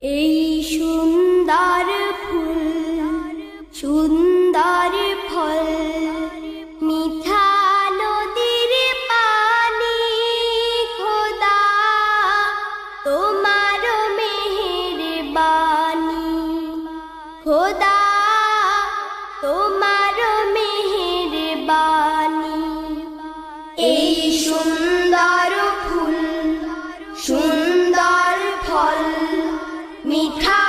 এই সুন্দর ফুল সুন্দর ফল মিঠা নদীর পানি খোদা তোমার মেহেরবানি খোদা তোমার মেহেরবানি এই সুন্দর ফুল সুন্দর ফল মিঠা